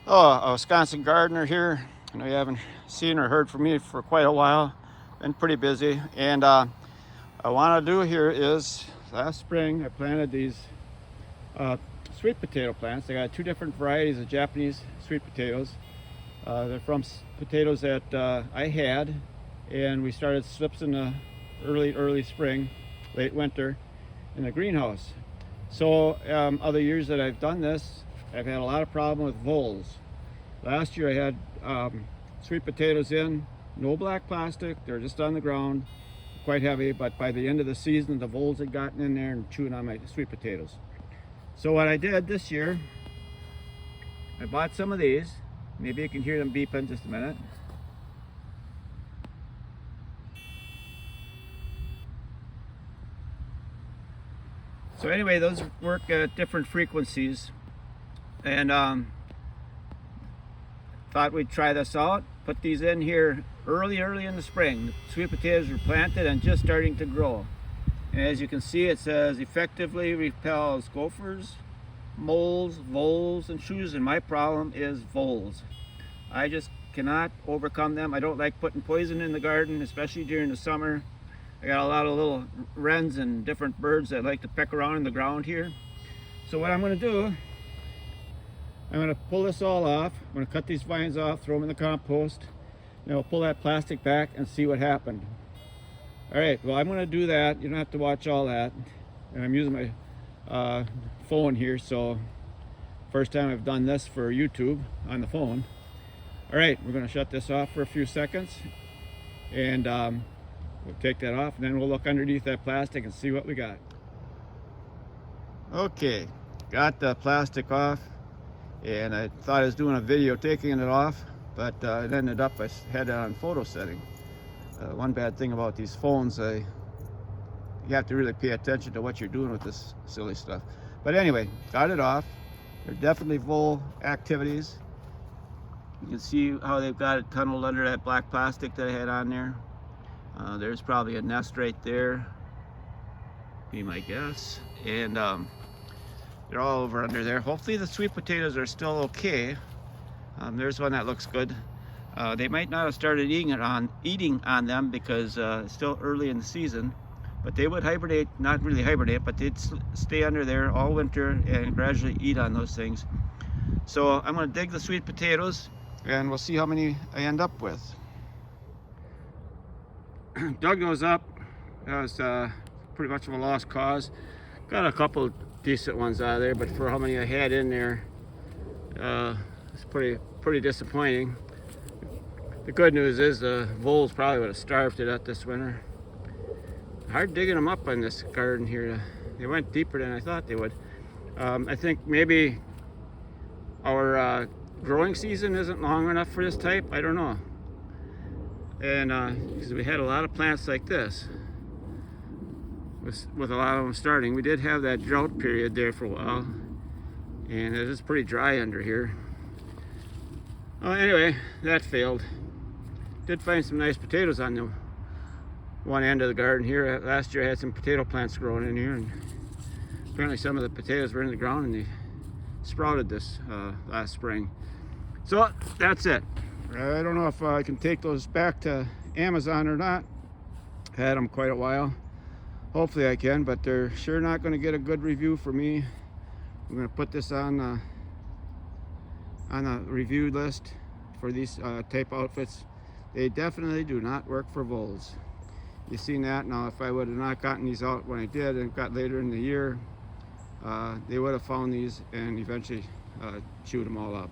Oh, a Wisconsin gardener here. I know you haven't seen or heard from me for quite a while. Been pretty busy. And I want to do here is last spring I planted these uh, sweet potato plants. I got two different varieties of Japanese sweet potatoes. They're from potatoes that I had, and we started slips in the early spring, late winter in the greenhouse. So other years that I've done this, I've had a lot of problem with voles. Last year I had sweet potatoes in, no black plastic, they're just on the ground, quite heavy, but by the end of the season the voles had gotten in there and chewing on my sweet potatoes. So what I did this year, I bought some of these. Maybe you can hear them beeping just a minute. So anyway, those work at different frequencies, and thought we'd try this out. Put these in here early in the spring. The sweet potatoes were planted and just starting to grow. And as you can see, it says effectively repels gophers, moles, voles, and shrews. And my problem is voles. I just cannot overcome them. I don't like putting poison in the garden, especially during the summer. I got a lot of little wrens and different birds that like to peck around in the ground here. So what I'm going to do, I'm going to pull this all off. I'm going to cut these vines off, throw them in the compost, and I'll pull that plastic back and see what happened. All right, well, I'm going to do that. You don't have to watch all that. And I'm using my phone here, so first time I've done this for YouTube on the phone. All right, we're going to shut this off for a few seconds, and we'll take that off, and then we'll look underneath that plastic and see what we got. Okay, got the plastic off, and I thought I was doing a video taking it off, but it ended up I had it on photo setting. One bad thing about these phones, you have to really pay attention to what you're doing with this silly stuff. But anyway, got it off. There are definitely vole activities. You can see how they've got it tunneled under that black plastic that I had on there. There's probably a nest right there, be my guess. And they're all over under there. Hopefully the sweet potatoes are still okay. There's one that looks good. They might not have started eating on them because it's still early in the season, but they would hibernate, not really hibernate, but they'd stay under there all winter and gradually eat on those things. So I'm going to dig the sweet potatoes and we'll see how many I end up with. Dug those up. That was pretty much of a lost cause. Got a couple decent ones out of there, but for how many I had in there, it's pretty disappointing. The good news is the voles probably would have starved to death this winter. Hard digging them up on this garden here. They went deeper than I thought they would. I think maybe our growing season isn't long enough for this type. I don't know. And because we had a lot of plants like this with a lot of them starting. We did have that drought period there for a while, and it is pretty dry under here. Well, anyway, that failed. Did find some nice potatoes on the one end of the garden here. Last year I had some potato plants growing in here, and apparently some of the potatoes were in the ground and they sprouted this last spring. So that's it. I don't know if I can take those back to Amazon or not. Had them quite a while. Hopefully I can, but they're sure not going to get a good review for me. I'm going to put this on a review list for these type outfits. They definitely do not work for voles. You've seen that. Now if I would have not gotten these out when I did and got later in the year, they would have found these and eventually chewed them all up.